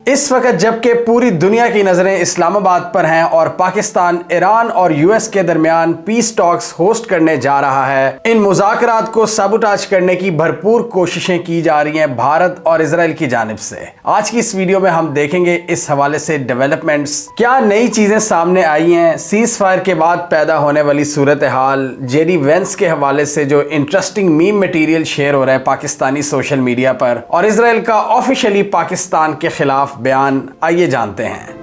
इस वक्त जबकि पूरी दुनिया की नजरें इस्लामाबाद पर हैं और पाकिस्तान ईरान और यूएस के दरमियान पीस टॉक्स होस्ट करने जा रहा है, इन मुज़ाकरात को सबूटाज करने की भरपूर कोशिशें की जा रही हैं भारत और इजराइल की जानिब से। आज की इस वीडियो में हम देखेंगे इस हवाले से डेवलपमेंट्स, क्या नई चीजें सामने आई हैं, सीज फायर के बाद पैदा होने वाली सूरत हाल, जेडी वेंस के हवाले से जो इंटरेस्टिंग मीम मटीरियल शेयर हो रहा है पाकिस्तानी सोशल मीडिया पर, और इजराइल का ऑफिशियली पाकिस्तान के खिलाफ बयान। आइए जानते हैं।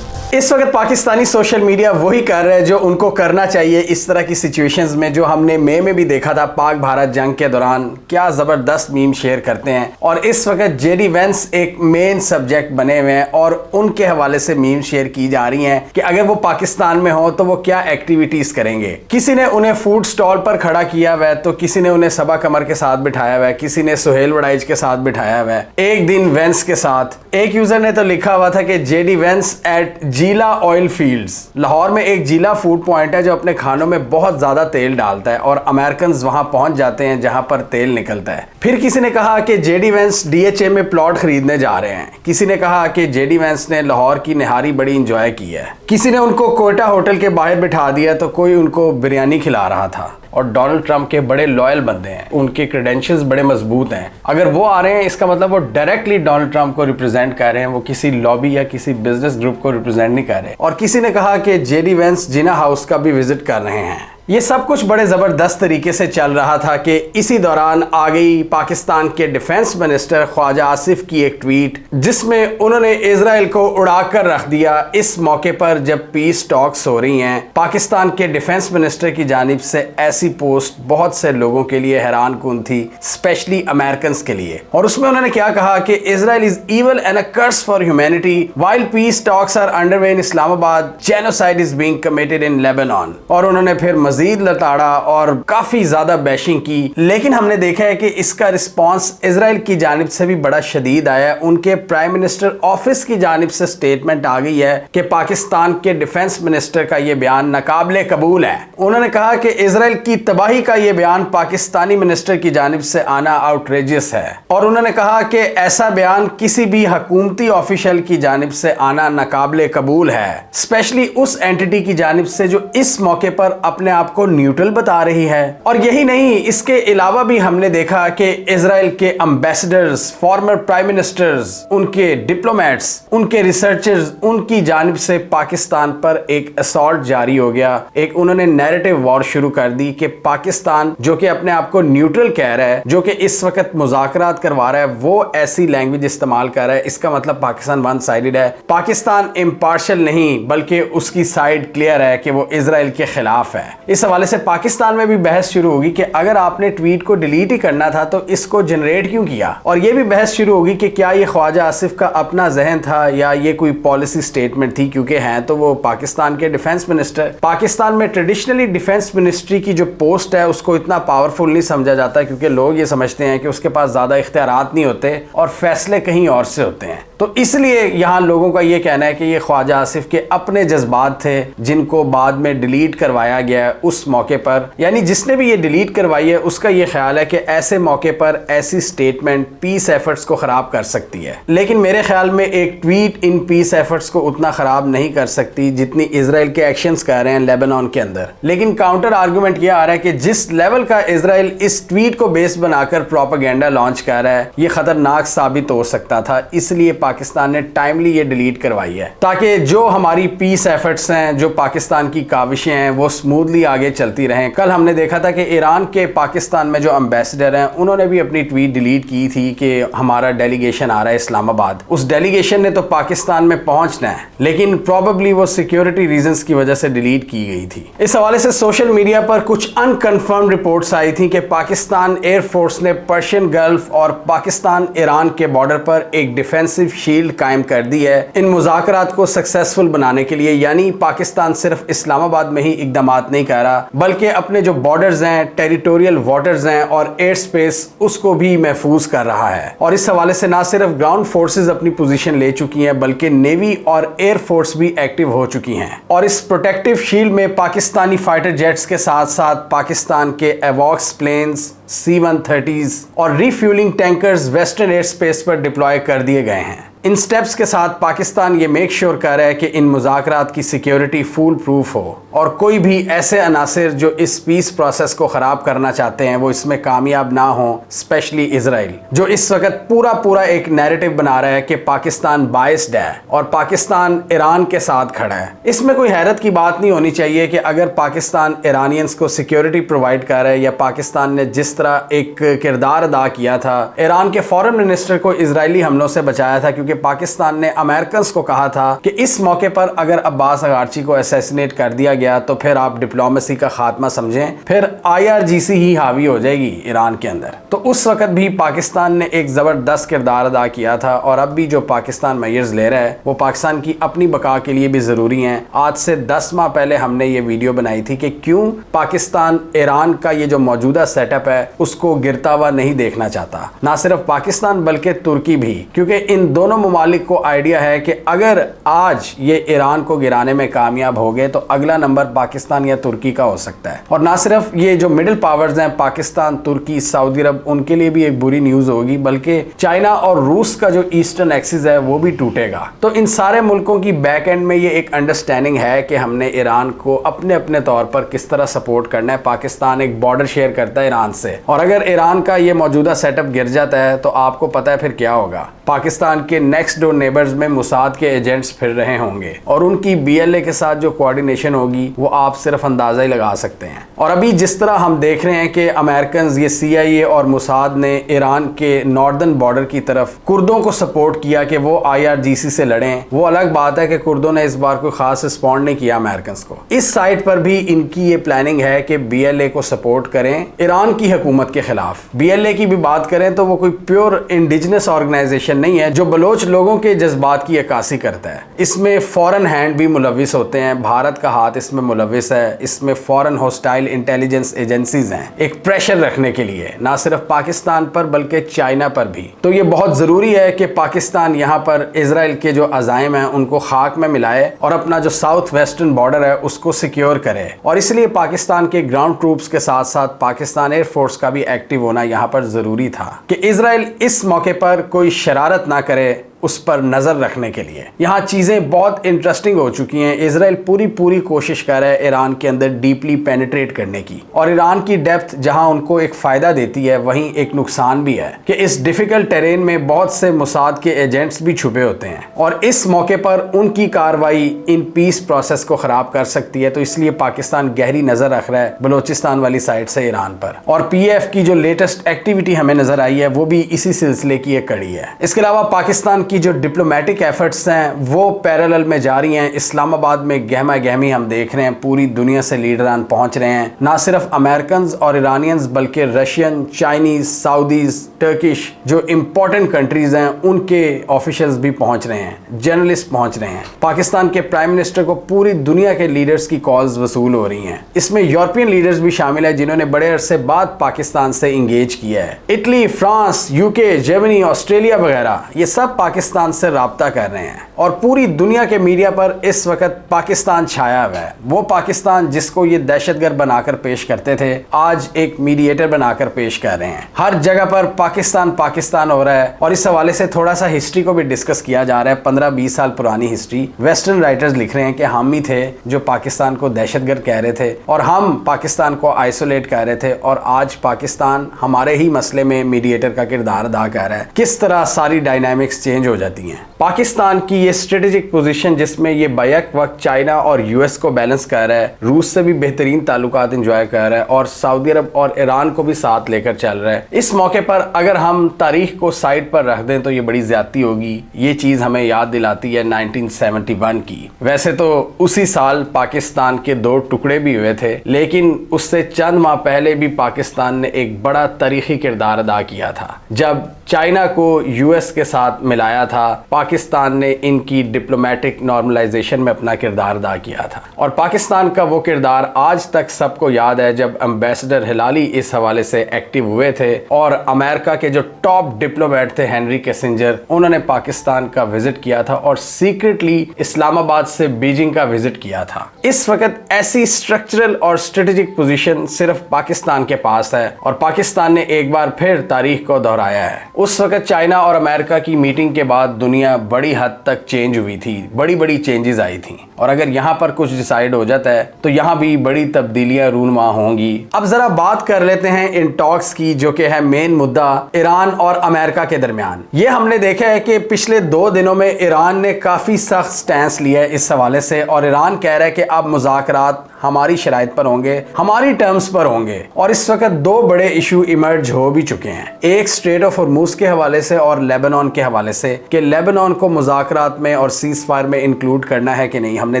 इस वक्त पाकिस्तानी सोशल मीडिया वही कर रहा है जो उनको करना चाहिए इस तरह की सिचुएशंस में, जो हमने मई में भी देखा था पाक भारत जंग के दौरान। क्या जबरदस्त मीम शेयर करते हैं और इस वक्त जेडी वेंस एक मेन सब्जेक्ट बने हुए हैं और उनके हवाले से मीम शेयर की जा रही हैं कि अगर वो पाकिस्तान में हो तो वो क्या एक्टिविटीज करेंगे। किसी ने उन्हें फूड स्टॉल पर खड़ा किया हुआ है, तो किसी ने उन्हें सबा कमर के साथ बिठाया हुआ है, किसी ने सुहेल वड़ाइज के साथ बिठाया हुआ है, एक दिन वेंस के साथ। एक यूजर ने तो लिखा हुआ था कि जेडी वेंस एट जीला ऑयल फील्ड्स। लाहौर में एक जीला फूड पॉइंट है जो अपने खानों में बहुत ज्यादा तेल डालता है और अमेरिकन वहां पहुंच जाते हैं जहां पर तेल निकलता है। फिर किसी ने कहा कि जेडी वेंस डीएचए में प्लॉट खरीदने जा रहे हैं। किसी ने कहा कि जेडी वेंस ने लाहौर की निहारी बड़ी इंजॉय की है। किसी ने उनको कोयटा होटल के बाहर बिठा दिया तो कोई उनको बिरयानी खिला रहा था। और डोनाल्ड ट्रंप के बड़े लॉयल बंदे हैं, उनके क्रेडेंशियल्स बड़े मजबूत हैं। अगर वो आ रहे हैं इसका मतलब वो डायरेक्टली डोनाल्ड ट्रंप को रिप्रेजेंट कर रहे हैं, वो किसी लॉबी या किसी बिजनेस ग्रुप को रिप्रेजेंट नहीं कर रहे। और किसी ने कहा कि जेडी वेंस जिना हाउस का भी विजिट कर रहे हैं। ये सब कुछ बड़े ज़बरदस्त तरीके से चल रहा था कि इसी दौरान आ गई पाकिस्तान के डिफेंस मिनिस्टर ख्वाजा आसिफ की एक ट्वीट, जिसमें उन्होंने इजराइल को उड़ाकर रख दिया। इस मौके पर जब पीस टॉक्स हो रही हैं, पाकिस्तान के डिफेंस मिनिस्टर की जानिब से ऐसी पोस्ट बहुत से लोगों के लिए हैरान कुन थी, स्पेशली अमेरिकन के लिए। और उसमें उन्होंने क्या कहा कि Israel is evil and a curse for humanity while peace talks are underway in Islamabad, genocide is being committed in Lebanon. और उन्होंने फिर मजीद लताड़ा और काफी ज्यादा बैशिंग की, लेकिन हमने देखा है कि इसका रिस्पांस इजराइल की जानिब से भी बड़ा शदीद आया है। उनके प्राइम मिनिस्टर ऑफिस की जानिब से स्टेटमेंट आ गई है कि पाकिस्तान के डिफेंस मिनिस्टर का यह बयान नाकाबिले कबूल है। उन्होंने कहा कि इजराइल की तबाही का यह बयान पाकिस्तानी मिनिस्टर की जानिब से आना आउटरेजियस है। और उन्होंने कहा कि ऐसा बयान किसी भी हुकूमती ऑफिशियल की जानिब से आना नाकाबिले कबूल है, स्पेशली उस एंटिटी की जानिब से जो इस मौके पर अपने आप को न्यूट्रल बता रही है। और यही नहीं, इसके अलावा भी हमने देखा कि इजराइल के एम्बेसडर्स, फॉर्मर प्राइम मिनिस्टर्स, उनके डिप्लोमेट्स, उनके रिसर्चर्स, उनकी जानिब से पाकिस्तान पर एक असॉल्ट जारी हो गया। एक उन्होंने नैरेटिव वॉर शुरू कर दी कि पाकिस्तान जो कि अपने आप को न्यूट्रल कह रहा है, जो कि इस वक्त मुज़ाकरात करवा रहा है, वो ऐसी लैंग्वेज इस्तेमाल कर रहा है, इसका मतलब पाकिस्तान वन साइडेड है। पाकिस्तान इम्पार्शियल नहीं बल्कि उसकी साइड क्लियर है कि वो इजराइल के खिलाफ है। इस हवाले से पाकिस्तान में भी बहस शुरू होगी कि अगर आपने ट्वीट को डिलीट ही करना था तो इसको जनरेट क्यों किया। और ये भी बहस शुरू होगी कि क्या ये ख्वाजा आसिफ का अपना जहन था या ये कोई पॉलिसी स्टेटमेंट थी, क्योंकि हैं तो वो पाकिस्तान के डिफेंस मिनिस्टर। पाकिस्तान में ट्रेडिशनली डिफेंस मिनिस्ट्री की जो पोस्ट है उसको इतना पावरफुल नहीं समझा जाता, क्योंकि लोग ये समझते हैं कि उसके पास ज्यादा इख्तियारात नहीं होते और फैसले कहीं और से होते हैं। तो इसलिए यहाँ लोगों का ये कहना है कि ये ख्वाजा आसिफ के अपने जज्बात थे जिनको बाद में डिलीट करवाया गया है उस मौके पर। यानी जिसने भी ये डिलीट करवाई है उसका ये ख्याल है कि ऐसे मौके पर ऐसी स्टेटमेंट पीस एफर्ट्स को खराब कर सकती है। लेकिन मेरे ख्याल में एक ट्वीट इन पीस एफर्ट्स को उतना खराब नहीं कर सकती जितनी इजराइल के एक्शंस कर रहे हैं लेबनान के अंदर। लेकिन काउंटर आर्गुमेंट ये आ रहा है कि जिस लेवल का इजराइल इस ट्वीट को बेस बनाकर प्रोपेगेंडा लॉन्च कर रहा है, ये खतरनाक साबित हो सकता था। इसलिए पाकिस्तान ने टाइमली ये डिलीट करवाई है ताकि जो हमारी पीस एफर्ट्स हैं, जो पाकिस्तान की काविशें हैं, वो स्मूथली आगे चलती रहें। कल हमने देखा था कि ईरान के पाकिस्तान में जो एम्बेसडर हैं उन्होंने भी अपनी ट्वीट डिलीट की थी कि हमारा डेलीगेशन आ रहा है इस्लामाबाद। उस डेलीगेशन ने तो पाकिस्तान में पहुंचना है, लेकिन प्रोबेबली वो सिक्योरिटी रीजंस की वजह से डिलीट की गई थी। इस हवाले से सोशल मीडिया पर कुछ अनकन्फर्म रिपोर्ट्स आई थी कि पाकिस्तान एयरफोर्स ने पर्शियन गल्फ और पाकिस्तान ईरान के बॉर्डर पर एक डिफेंसिव शील्ड कायम कर दी है इन मुज़ाकरात को सक्सेसफुल बनाने के लिए। यानी पाकिस्तान सिर्फ इस्लामाबाद में ही इकदामात नहीं कर वगैरह, बल्कि अपने जो बॉर्डर्स हैं, टेरिटोरियल वाटर्स हैं और एयर स्पेस, उसको भी महफूज कर रहा है। और इस हवाले से ना सिर्फ ग्राउंड फोर्सेस अपनी पोजीशन ले चुकी हैं, बल्कि नेवी और एयर फोर्स भी एक्टिव हो चुकी हैं। और इस प्रोटेक्टिव शील्ड में पाकिस्तानी फाइटर जेट्स के साथ साथ पाकिस्तान के एवॉक्स प्लेन्स, C-130s और refuelling tankers western air space पर डिप्लॉय कर दिए गए हैं। इन स्टेप्स के साथ पाकिस्तान ये मेक श्योर कर रहा है कि इन मुज़ाकरात की सिक्योरिटी फुल प्रूफ हो और कोई भी ऐसे अनासिर जो इस पीस प्रोसेस को ख़राब करना चाहते हैं वो इसमें कामयाब ना हो, स्पेशली इजराइल, जो इस वक्त पूरा एक नैरेटिव बना रहा है कि पाकिस्तान बायस्ड है और पाकिस्तान ईरान के साथ खड़ा है। इसमें कोई हैरत की बात नहीं होनी चाहिए कि अगर पाकिस्तान ईरानियंस को सिक्योरिटी प्रोवाइड कर रहा है, या पाकिस्तान ने जिस तरह एक किरदार अदा किया था, ईरान के फॉरेन मिनिस्टर को इजरायली हमलों से बचाया था, क्योंकि पाकिस्तान ने अमेरिकन को कहा था कि इस मौके पर अगर अब्बास अगारची को असैसिनेट कर दिया गया तो फिर आप डिप्लोमेसी का खात्मा समझें, फिर IRGC ही हावी हो जाएगी ईरान के अंदर। तो उस वक्त भी पाकिस्तान ने एक जबरदस्त किरदार अदा किया था और अब भी जो पाकिस्तान मेजर्स ले रहा है वो पाकिस्तान की अपनी बका के लिए भी जरूरी हैं। आज से 10 माह पहले हमने ये वीडियो बनाई थी कि क्यों पाकिस्तान ईरान का ये जो मौजूदा सेटअप है उसको गिरता हुआ नहीं देखना चाहता। ना सिर्फ पाकिस्तान बल्कि तुर्की भी, क्योंकि इन दोनों ममालिक को आइडिया है कि अगर आज ये ईरान को गिराने में कामयाब हो गए तो अगला नंबर पाकिस्तान या तुर्की का हो सकता है। और ना सिर्फ ये जो मिडिल पावर्स हैं पाकिस्तान, तुर्की, सऊदी अरब, उनके लिए भी एक बुरी न्यूज होगी, बल्कि चाइना और रूस का जो ईस्टर्न एक्सिस है वो भी टूटेगा। तो इन सारे मुल्कों की बैक एंड में ये एक अंडरस्टैंडिंग है कि हमने ईरान को अपने अपने तौर पर किस तरह सपोर्ट करना है। पाकिस्तान एक बॉर्डर शेयर करता है ईरान से, और अगर ईरान का ये मौजूदा सेटअप गिर जाता है तो आपको पता है फिर क्या होगा। पाकिस्तान के नेक्स्ट डोर नेबर्स में मुसाद के एजेंट्स फिर रहे होंगे और उनकी BLA के साथ जो कोऑर्डिनेशन होगी वो आप सिर्फ अंदाजा ही लगा सकते हैं। और अभी जिस तरह हम देख रहे हैं कि अमेरिकन, ये CIA और मुसाद ने ईरान के नॉर्दर्न बॉर्डर की तरफ कुर्दों को सपोर्ट किया कि वो IRGC से लड़ें, वो अलग बात है कि कुर्दों ने इस बार कोई खास रिस्पॉन्ड नहीं किया अमेरिकन को। इस साइड पर भी इनकी ये प्लानिंग है कि BLA को सपोर्ट करें ईरान की हुकूमत के खिलाफ। BLA की भी बात करें तो वो कोई प्योर इंडिजिनस ऑर्गेनाइजेशन नहीं है जो बलोच लोगों के जज्बात की अक्कासी करता है। इसमें फॉरेन हैंड भी मुलविस होते हैं, भारत का हाथ इसमें मुलविस है। इसमें फॉरेन होस्टाइल इंटेलिजेंस एजेंसीज हैं एक प्रेशर रखने के लिए, ना सिर्फ पाकिस्तान पर बल्कि चाइना पर भी। तो ये बहुत जरूरी है कि पाकिस्तान यहाँ पर इजराइल के जो अजाइम हैं उनको खाक में मिलाए और अपना जो साउथ वेस्टर्न बॉर्डर है उसको सिक्योर करे। और इसलिए पाकिस्तान के ग्राउंड ट्रूप्स के साथ साथ पाकिस्तान एयरफोर्स का भी एक्टिव होना यहाँ पर जरूरी था कि इजराइल इस मौके पर कोई शरारत ना करे, उस पर नजर रखने के लिए। यहाँ चीजें बहुत इंटरेस्टिंग हो चुकी हैं। इजराइल पूरी कोशिश कर रहा है ईरान के अंदर डीपली पेनिट्रेट करने की, और ईरान की डेप्थ जहां उनको एक फायदा देती है वहीं एक नुकसान भी है कि इस डिफिकल्ट टेरेन में बहुत से मुसाद के एजेंट्स भी छुपे होते हैं और इस मौके पर उनकी कार्रवाई इन पीस प्रोसेस को खराब कर सकती है। तो इसलिए पाकिस्तान गहरी नजर रख रहा है बलोचिस्तान वाली साइड से ईरान पर, और PF की जो लेटेस्ट एक्टिविटी हमें नजर आई है वो भी इसी सिलसिले की एक कड़ी है। इसके अलावा पाकिस्तान की जो डिप्लोमेटिक एफर्ट्स हैं वो पैरेलल में जारी हैं। इस्लामाबाद में गहमा गहमी हम देख रहे हैं, पूरी दुनिया से लीडरान पहुंच रहे हैं, ना सिर्फ अमेरिकन और ईरानियंस बल्कि रशियन, चाइनीज, साउदीज, टर्किश, जो इंपॉर्टेंट कंट्रीज हैं उनके ऑफिशियल्स भी पहुंच रहे हैं, जर्नलिस्ट पहुंच रहे हैं। पाकिस्तान के प्राइम मिनिस्टर को पूरी दुनिया के लीडर्स की कॉल्स वसूल हो रही हैं। इसमें यूरोपियन लीडर्स भी शामिल है जिन्होंने बड़े अरसे बाद पाकिस्तान से इंगेज किया है। Italy, France, UK, Germany, Australia वगैरह ये सब पाकिस्तान से राब्ता कर रहे हैं और पूरी दुनिया के मीडिया पर इस वक्त पाकिस्तान छाया हुआ है। वो पाकिस्तान जिसको ये दहशतगर्द बनाकर पेश करते थे आज एक मीडिएटर बनाकर पेश कर रहे हैं। हर जगह पर पाकिस्तान पाकिस्तान हो रहा है और इस हवाले से थोड़ा सा हिस्ट्री को भी डिस्कस किया जा रहा है। 15-20 साल पुरानी हिस्ट्री वेस्टर्न राइटर्स लिख रहे हैं कि हम ही थे जो पाकिस्तान को दहशतगर्द कह रहे थे और हम पाकिस्तान को आइसोलेट कर रहे थे, और आज पाकिस्तान हमारे ही मसले में मीडिएटर का किरदार अदा कर रहा है। किस तरह सारी डायनामिक्स चेंज हो जाती हैं। पाकिस्तान की ये स्ट्रेटेजिक पोजीशन जिसमें ये बैक वक्त चाइना और US को बैलेंस कर रहा है, रूस से भी बेहतरीन ताल्लुकात एंजॉय कर रहा है और सऊदी अरब और ईरान को भी साथ लेकर चल रहा है। इस मौके पर अगर हम तारीख को साइड पर रख दें तो ये बड़ी ज्यादती होगी। ये चीज हमें याद दिलाती है 1971 की। वैसे तो उसी साल पाकिस्तान के 2 टुकड़े भी हुए थे, लेकिन उससे चंद माह पहले भी पाकिस्तान ने एक बड़ा तारीखी किरदार अदा किया था जब चाइना को यूएस के साथ मिलाया था, पाकिस्तान ने इनकी डिप्लोमेटिक नॉर्मलाइजेशन में अपना किरदार अदा किया था। और पाकिस्तान का वो किरदार आज तक सबको याद है जब एम्बेसडर हिलाली इस हवाले से एक्टिव हुए थे और अमेरिका के जो टॉप डिप्लोमेट थे हेनरी किसिंजर, उन्होंने पाकिस्तान का विजिट किया था और सीक्रेटली इस्लामाबाद से बीजिंग का विजिट किया था। इस वक्त ऐसी स्ट्रक्चरल और स्ट्रेटेजिक पोजीशन सिर्फ पाकिस्तान के पास है और पाकिस्तान ने एक बार फिर तारीख को दोहराया है। उस वक्त चाइना और अमेरिका की मीटिंग के बाद दुनिया बड़ी हद तक चेंज हुई थी, बड़ी बड़ी चेंजेस आई थी और अगर यहाँ पर कुछ डिसाइड हो जाता है तो यहाँ भी बड़ी तब्दीलियां रूनुमा होंगी। अब जरा बात कर लेते हैं इन टॉक्स की, जो कि है मेन मुद्दा ईरान और अमेरिका के दरमियान। ये हमने देखा है कि पिछले 2 दिनों में ईरान ने काफी सख्त स्टैंस लिया है इस हवाले से और ईरान कह रहा है कि अब मुज़ाकरात हमारी शराइत पर होंगे, हमारी टर्म्स पर होंगे। और इस वक्त 2 बड़े इशू इमर्ज हो भी चुके हैं, एक स्ट्रेट ऑफ हॉर्मूज के हवाले से और लेबनान के हवाले से कि लेबनान को मुज़ाकरात में और सीज फायर में इंक्लूड करना है कि नहीं। हमने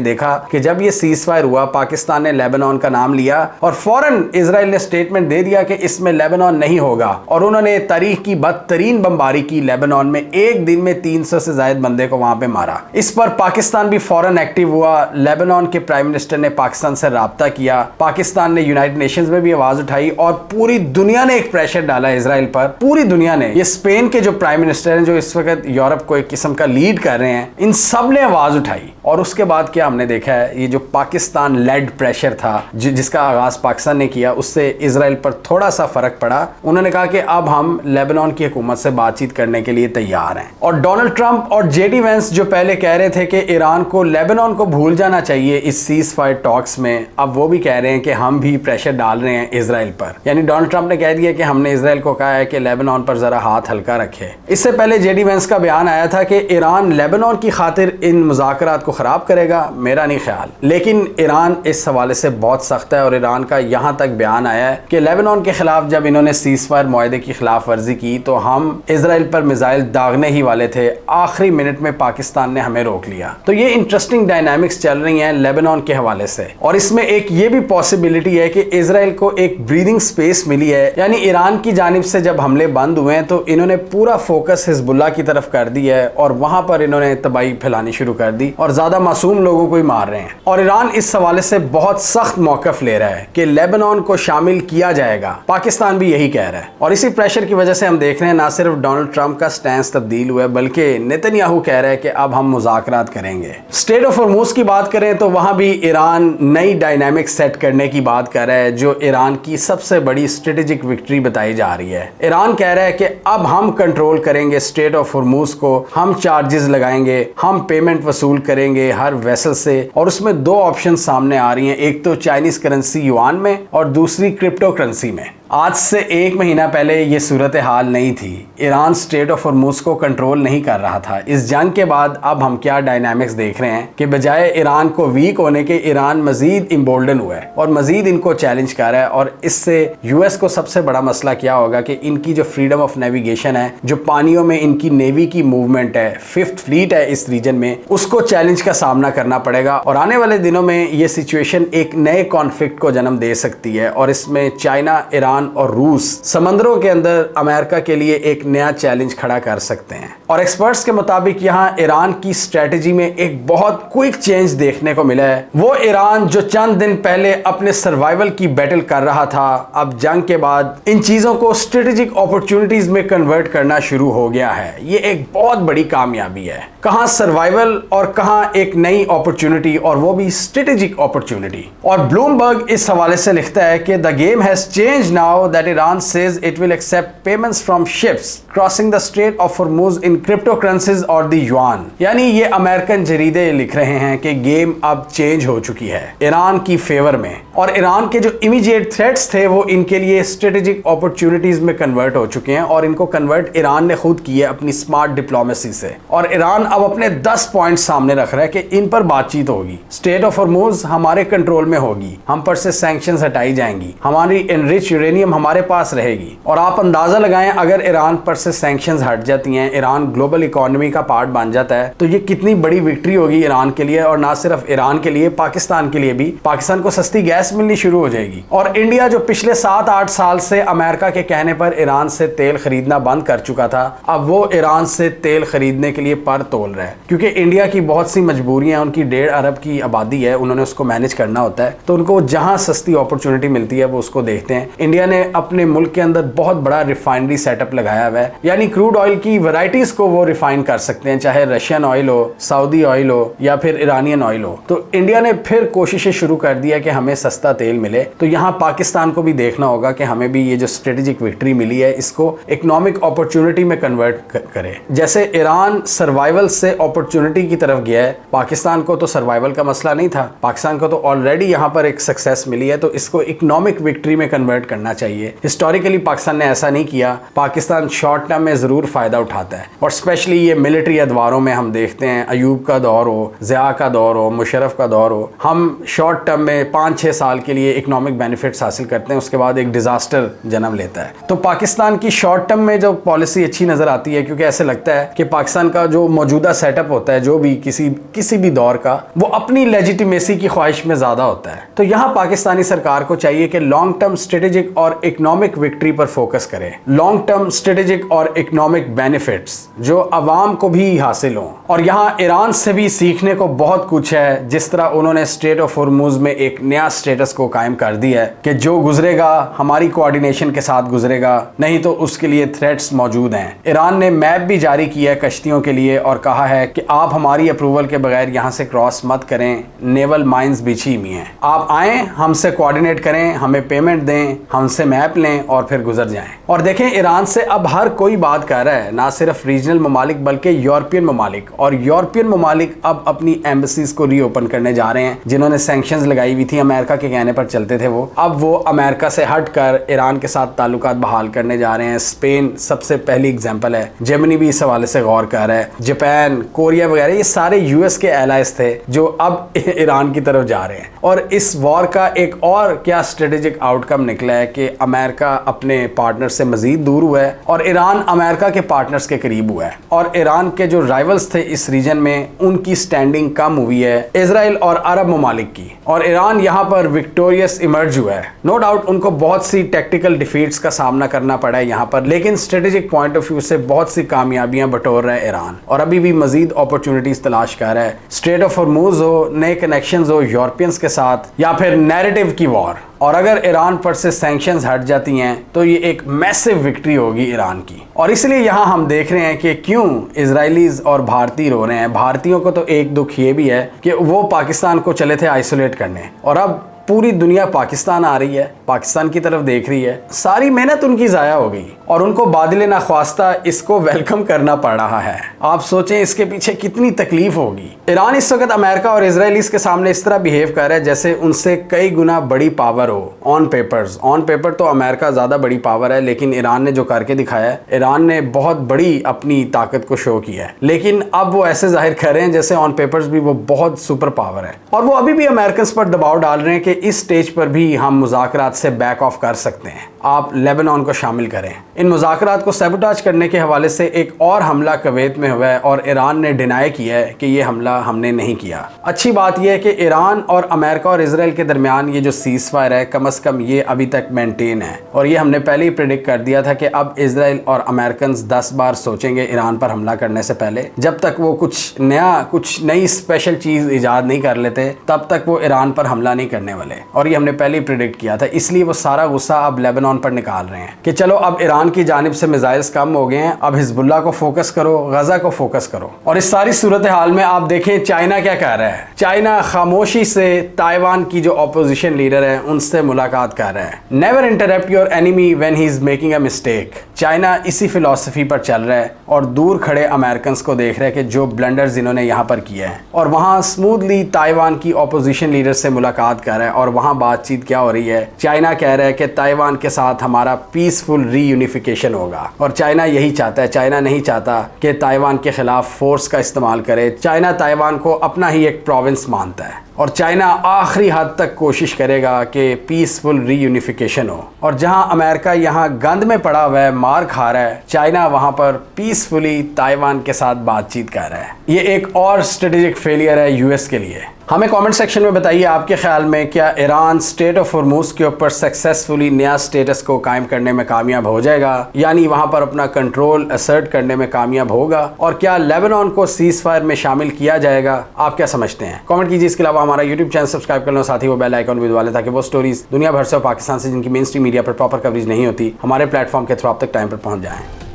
देखा कि जब ये सीज फायर हुआ, पाकिस्तान ने लेबनान का नाम लिया और फौरन इजराइल ने स्टेटमेंट दे दिया कि इसमें लेबनान नहीं होगा और उन्होंने तारीख की बदतरीन बमबारी की। लेबनान में एक दिन में 300 से ज्यादा बंदे को वहां पे मारा। इस पर पाकिस्तान भी फौरन एक्टिव हुआ। लेबनान के प्राइम मिनिस्टर ने पाकिस्तान से राब्ता किया, पाकिस्तान ने यूनाइटेड नेशंस में भी आवाज उठाई और पूरी दुनिया ने एक प्रेशर डाला इजराइल पर। पूरी दुनिया ने, ये स्पेन के जो प्राइम मिनिस्टर हैं जो इस वक्त यूरोप को एक किस्म का लीड कर रहे हैं, इन सब ने आवाज उठाई। और उसके बाद क्या हमने देखा है, ये जो पाकिस्तान लेड प्रेशर था जिसका आगाज पाकिस्तान ने किया, उससे इजराइल पर थोड़ा सा फर्क पड़ा। उन्होंने कहा कि अब हम लेबनान की हुकूमत से बातचीत करने के लिए तैयार हैं। और डोनाल्ड ट्रंप और जेडी वेंस जो पहले कह रहे थे कि ईरान को लेबनान को भूल जाना चाहिए इस सीज फायर टॉक्स में, अब वो भी कह रहे हैं कि हम भी प्रेशर डाल रहे हैं इजराइल पर। यानी डोनाल्ड ट्रंप ने कह दिया कि हमने इजराइल को कहा है कि लेबनान पर जरा हाथ हल्का रखे। इससे पहले जेडी वेंस का बयान आया था कि ईरान लेबनान की खातिर इन मुज़ाकरात को खराब करेगा, मेरा नहीं ख्याल। लेकिन ईरान इस हवाले से बहुत सख्त है और ईरान का यहां तक बयान आया है कि लेबनान के खिलाफ जब इन्होंने सीज फायर मुआहदे की खिलाफ वर्जी की तो हम इजराइल पर मिसाइल दागने ही वाले थे, आखिरी मिनट में पाकिस्तान ने हमें रोक लिया। तो ये इंटरेस्टिंग डायनामिक्स चल रही हैं लेबनान के हवाले से। और इसमें एक ये भी पॉसिबिलिटी है कि इजराइल को एक ब्रीदिंग स्पेस मिली है, यानी ईरान की जानिब से जब हमले बंद हुए हैं तो इन्होंने पूरा फोकस हिजबुल्लाह की तरफ कर दिया है और वहां पर इन्होंने तबाही फैलानी शुरू कर दी और ज्यादा मासूम लोगों को ही मार रहे हैं। और ईरान इस हवाले से बहुत सख्त मौकफ ले रहा है कि लेबनान को शामिल किया जाएगा। पाकिस्तान भी यही कह रहा है और इसी प्रेशर की वजह से हम देख रहे हैं ना सिर्फ डोनाल्ड ट्रंप का स्टैंस तब्दील हुआ है बल्कि नेतन्याहू कह रहा है कि अब हम मुज़ाकरात करेंगे। स्ट्रेट ऑफ हॉर्मूज की बात करें तो वहां भी ईरान नई डायनामिक सेट करने की बात कर रहा है जो ईरान की सबसे बड़ी स्ट्रेटेजिक विक्ट्री बताई जा रही है। ईरान कह रहा है कि अब हम कंट्रोल करेंगे स्ट्रेट ऑफ हॉर्मूज को, हम चार्जेस लगाएंगे, हम पेमेंट वसूल करेंगे हर वेसल से। और उसमें 2 ऑप्शन सामने आ रही हैं, एक तो चाइनीज करेंसी युआन में और दूसरी क्रिप्टो करेंसी में। आज से 1 महीना पहले ये सूरत हाल नहीं थी, ईरान स्ट्रेट ऑफ हॉर्मूज को कंट्रोल नहीं कर रहा था। इस जंग के बाद अब हम क्या डायनामिक्स देख रहे हैं कि बजाय ईरान को वीक होने के ईरान मजीद इम्बोल्डन हुआ है और मजीद इनको चैलेंज कर रहा है। और इससे यूएस को सबसे बड़ा मसला क्या होगा कि इनकी जो फ्रीडम ऑफ नेविगेशन है, जो पानियों में इनकी नेवी की मूवमेंट है, 5th फ्लीट है इस रीजन में, उसको चैलेंज का सामना करना पड़ेगा। और आने वाले दिनों में ये सिचुएशन एक नए कॉन्फ्लिक्ट को जन्म दे सकती है और इसमें चाइना, ईरान और रूस समंदरों के अंदर अमेरिका के लिए एक नया चैलेंज खड़ा कर सकते हैं। और एक्सपर्ट्स के मुताबिक यहाँ ईरान की स्ट्रेटेजी में एक बहुत क्विक चेंज देखने को मिला है। वो ईरान जो चंद दिन पहले अपने सर्वाइवल की बैटल कर रहा था, अब जंग के बाद इन चीजों को स्ट्रेटेजिक अपॉर्चुनिटीज में कन्वर्ट करना शुरू हो गया है। ये एक बहुत बड़ी कामयाबी है। कहां सर्वाइवल और कहां एक नई अपॉर्चुनिटी, और वो भी स्ट्रेटेजिक अपॉर्चुनिटी। और ब्लूमबर्ग इस हवाले से लिखता है कि the game has changed now that Iran says it will accept payments from ships crossing the Strait of Hormuz in cryptocurrencies और द युआन। यानी ये अमेरिकन जरीदे लिख रहे हैं कि गेम अब चेंज हो चुकी है ईरान की फेवर में, और ईरान के जो इमीडिएट थ्रेट्स थे वो इनके लिए स्ट्रेटेजिक अपॉर्चुनिटीज में कन्वर्ट हो चुके हैं। और इनको कन्वर्ट ईरान ने खुद किया अपनी स्मार्ट डिप्लोमेसी से। और ईरान अब अपने 10 पॉइंट सामने रख रहा है कि इन पर बातचीत होगी, स्ट्रेट ऑफ हॉर्मूज हमारे कंट्रोल में होगी, हम पर से सैंक्शंस हटाई जाएंगी, हमारी एनरिच यूरेनियम यूरेनियम हमारे पास रहेगी। और आप अंदाजा लगाएं, अगर ईरान पर से सैंक्शंस हट जाती हैं, ईरान ग्लोबल इकोनॉमी का पार्ट बन जाता है, तो ये कितनी बड़ी विक्ट्री होगी ईरान के लिए। और ना सिर्फ ईरान के लिए, पाकिस्तान के लिए भी। पाकिस्तान को सस्ती गैस मिलनी शुरू हो जाएगी। और इंडिया जो पिछले 7-8 साल से अमेरिका के कहने पर ईरान से तेल खरीदना बंद कर चुका था, अब वो ईरान से तेल खरीदने के लिए पर तोल रहा है, क्योंकि इंडिया की बहुत सी मजबूरियां, उनकी 1.5 अरब की आबादी है, उन्होंने उसको मैनेज करना होता है, तो उनको जहां सस्ती अपॉर्चुनिटी मिलती है वो उसको देखते हैं। इंडिया ने अपने मुल्क के अंदर बहुत बड़ा रिफाइनरी सेटअप लगाया हुआ है, यानी क्रूड ऑयल की वैरायटीज को वो रिफाइन कर सकते हैं, चाहे रशियन ऑयल हो, सऊदी ऑयल हो या फिर ईरानियन ऑयल हो। तो इंडिया ने फिर कोशिशें शुरू कर दी है कि हमें सस्ता तेल मिले। तो यहाँ पाकिस्तान को भी देखना होगा कि हमें भी ये जो स्ट्रेटेजिक विक्ट्री मिली है, इसको इकोनॉमिक अपॉर्चुनिटी में कन्वर्ट करे। जैसे ईरान सर्वाइवल से अपॉर्चुनिटी की तरफ गया है, पाकिस्तान को तो सर्वाइवल का मसला नहीं था, पाकिस्तान को तो ऑलरेडी यहाँ पर एक सक्सेस मिली है, तो इसको इकोनॉमिक विक्ट्री में कन्वर्ट करना चाहिए। हिस्टोरिकली पाकिस्तान ने ऐसा नहीं किया। पाकिस्तान शॉर्ट टर्म में जरूर फायदा उठाता है, और स्पेशली ये मिलिट्री अदवारों में हम देखते हैं, अयूब का दौर हो, ज़िया का दौर हो, मुशर्रफ का दौर हो, हम शॉर्ट टर्म में 5-6 साल के लिए इकोनॉमिक बेनिफिट्स हासिल करते हैं, उसके बाद एक डिजास्टर जन्म लेता है। तो पाकिस्तान की शॉर्ट टर्म में जो पॉलिसी अच्छी नजर आती है, क्योंकि ऐसे लगता है कि पाकिस्तान का जो मौजूदा सेटअप होता है, जो भी किसी भी दौर का, वो अपनी लेजिटिमेसी की ख्वाहिश में ज्यादा होता है। तो यहाँ पाकिस्तानी सरकार को चाहिए कि लॉन्ग टर्म स्ट्रेटेजिक और इकोनॉमिक विक्ट्री पर फोकस करे, लॉन्ग टर्म स्ट्रेटेजिक और इकोनॉमिक बेनिफिट्स जो अवाम को भी हासिल हों। और यहाँ ईरान से भी सीखने को बहुत कुछ है, जिस तरह उन्होंने स्ट्रेट ऑफ हॉर्मुज में एक नया स्टेटस को कायम कर दिया है कि जो गुजरेगा हमारी कोऑर्डिनेशन के साथ गुजरेगा, नहीं तो उसके लिए थ्रेट्स मौजूद हैं। ईरान ने मैप भी जारी किया है कश्तियों के लिए और कहा है कि आप हमारी अप्रूवल के बगैर यहाँ से क्रॉस मत करें, नेवल माइंस बिछी हुई हैं, आप आएँ, हमसे कोऑर्डिनेट करें, हमें पेमेंट दें, हमसे मैप लें और फिर गुजर जाएं। और देखें, ईरान से अब हर कोई बात कर रहा है, ना सिर्फ रीजनल ममालिक बल्कि यूरोपियन ममालिक। और यूरोपियन ममालिक अब अपनी एम्बेसीज को रीओपन करने जा रहे हैं, जिन्होंने सैंक्शंस लगाई हुई थी, अमेरिका के कहने पर चलते थे वो, अब वो अमेरिका से हटकर ईरान के साथ ताल्लुकात बहाल करने जा रहे हैं। स्पेन सबसे पहली एग्जांपल है, जर्मनी भी इस हवाले से गौर कर रहा है, जापान, कोरिया वगैरह, ये सारे यूएस के एलाइज थे जो अब ईरान की तरफ जा रहे हैं। और इस वॉर का एक और क्या स्ट्रेटेजिक आउटकम निकला है कि अमेरिका अपने पार्टनर से मजीद दूर हुआ है और ईरान अमेरिका के पार्टनर्स के करीब हुआ है। और ईरान के जो राइवल्स थे इस रीजन में, उनकी स्टैंडिंग कम हुई है इजराइल और अरब ममालिक की, और ईरान यहाँ पर विक्टोरियस इमर्ज हुआ है। नो डाउट उनको बहुत सी टेक्टिकल डिफीट्स का सामना करना पड़ा है यहाँ पर, लेकिन स्ट्रेटेजिक पॉइंट ऑफ व्यू से बहुत सी कामयाबियां बटोर रहा है ईरान, और अभी भी मजीद अपॉर्चुनिटीज तलाश कर रहा है। स्ट्रेट ऑफ हॉर्मुज हो, नए कनेक्शंस हो यूरोपियंस के साथ, या फिर नैरेटिव की वॉर। और अगर ईरान पर से सैंक्शंस हट जाती हैं तो ये एक मैसिव विक्ट्री होगी ईरान की। और इसलिए यहाँ हम देख रहे हैं कि क्यों इजरायलीज और भारतीय रो रहे हैं। भारतीयों को तो एक दुख ये भी है कि वो पाकिस्तान को चले थे आइसोलेट करने, और अब पूरी दुनिया पाकिस्तान आ रही है, पाकिस्तान की तरफ देख रही है, सारी मेहनत उनकी ज़ाया हो गई और उनको बादले नाख्वास्ता इसको वेलकम करना पड़ रहा है। आप सोचें इसके पीछे कितनी तकलीफ होगी। ईरान इस वक्त अमेरिका और इजराइलीज के सामने इस तरह बिहेव कर रहा है जैसे उनसे कई गुना बड़ी पावर हो। ऑन पेपर तो अमेरिका ज़्यादा बड़ी पावर है, लेकिन ईरान ने जो करके दिखाया है, ईरान ने बहुत बड़ी अपनी ताकत को शो किया है, लेकिन अब वो ऐसे जाहिर कर रहे हैं जैसे ऑन पेपर्स भी वो बहुत सुपर पावर है। और वो अभी भी अमेरिकन पर दबाव डाल रहे हैं कि इस स्टेज पर भी हम मुज़ाकरात से बैक ऑफ कर सकते हैं, आप लेबनान को शामिल करें। इन मुज़ाकरात को सैबोटाज करने के हवाले से एक और हमला कुवैत में हुआ है और ईरान ने डिनाई किया है कि ये हमला हमने नहीं किया। अच्छी बात यह है कि ईरान और अमेरिका और इजराइल के दरमियान ये जो सीज फायर है, कम अज़ कम ये अभी तक मेंटेन है, और ये हमने पहले ही प्रेडिक्ट कर दिया था कि अब इजराइल और अमेरिकन 10 बार सोचेंगे ईरान पर हमला करने से पहले। जब तक वो कुछ नई स्पेशल चीज़ ईजाद नहीं कर लेते, तब तक वो ईरान पर हमला नहीं करने वाले, और ये हमने पहले ही प्रेडिक्ट किया था। इसलिए वो सारा गुस्सा अब लेबनान पर निकाल रहे हैं कि चलो अब ईरान की जानिब से मिसाइल्स कम हो गए हैं, अब हिजबुल्लाह को फोकस करो, गजा को फोकस करो। और इस सारी सूरत हाल में आप देखें चाइना क्या कर रहा है। चाइना खामोशी से ताइवान की जो ऑपोजिशन लीडर है उनसे मुलाकात कर रहा है। Never interrupt your enemy when he is making a mistake. China इसी फिलॉसफी पर चल रहा है और दूर खड़े अमेरिकन को देख रहा है कि जो ब्लंडर्स इन्होंने यहाँ पर किया है, और वहाँ स्मूथली ताइवान की ऑपोजिशन लीडर से मुलाकात कर रहा है। और वहाँ बातचीत क्या हो रही है, चाइना कह रहा है कि ताइवान के साथ हमारा पीसफुल रीयूनिफिकेशन होगा, और चाइना यही चाहता है। चाइना नहीं चाहता कि ताइवान के खिलाफ फोर्स का इस्तेमाल करे। चाइना ताइवान को अपना ही एक प्रोविंस मानता है। और चाइना आखिरी हद तक कोशिश करेगा कि पीसफुल रीयूनिफिकेशन हो। और जहां अमेरिका यहाँ गंद में पड़ा हुआ है, मार खा रहा है, चाइना वहां पर पीसफुली ताइवान के साथ बातचीत कर रहा है। ये एक और स्ट्रेटेजिक फेलियर है यूएस के लिए। हमें कमेंट सेक्शन में बताइए आपके ख्याल में क्या ईरान स्ट्रेट ऑफ हॉर्मुज़ के ऊपर सक्सेसफुली नया स्टेटस को कायम करने में कामयाब हो जाएगा, यानी वहां पर अपना कंट्रोल असर्ट करने में कामयाब होगा, और क्या लेबनान को सीज फायर में शामिल किया जाएगा? आप क्या समझते हैं? कमेंट कीजिए। इसके अलावा हमारा यूट्यूब चैनल सब्सक्राइब कर लो, साथ ही वो बेल आइकन भी दबा लें ताकि वो स्टोरीज दुनिया भर से और पाकिस्तान से जिनकी मेन स्ट्रीम मीडिया पर प्रॉपर कवरेज नहीं होती हमारे प्लेटफॉर्म के थ्रू आप तक टाइम पर पहुंच जाएं।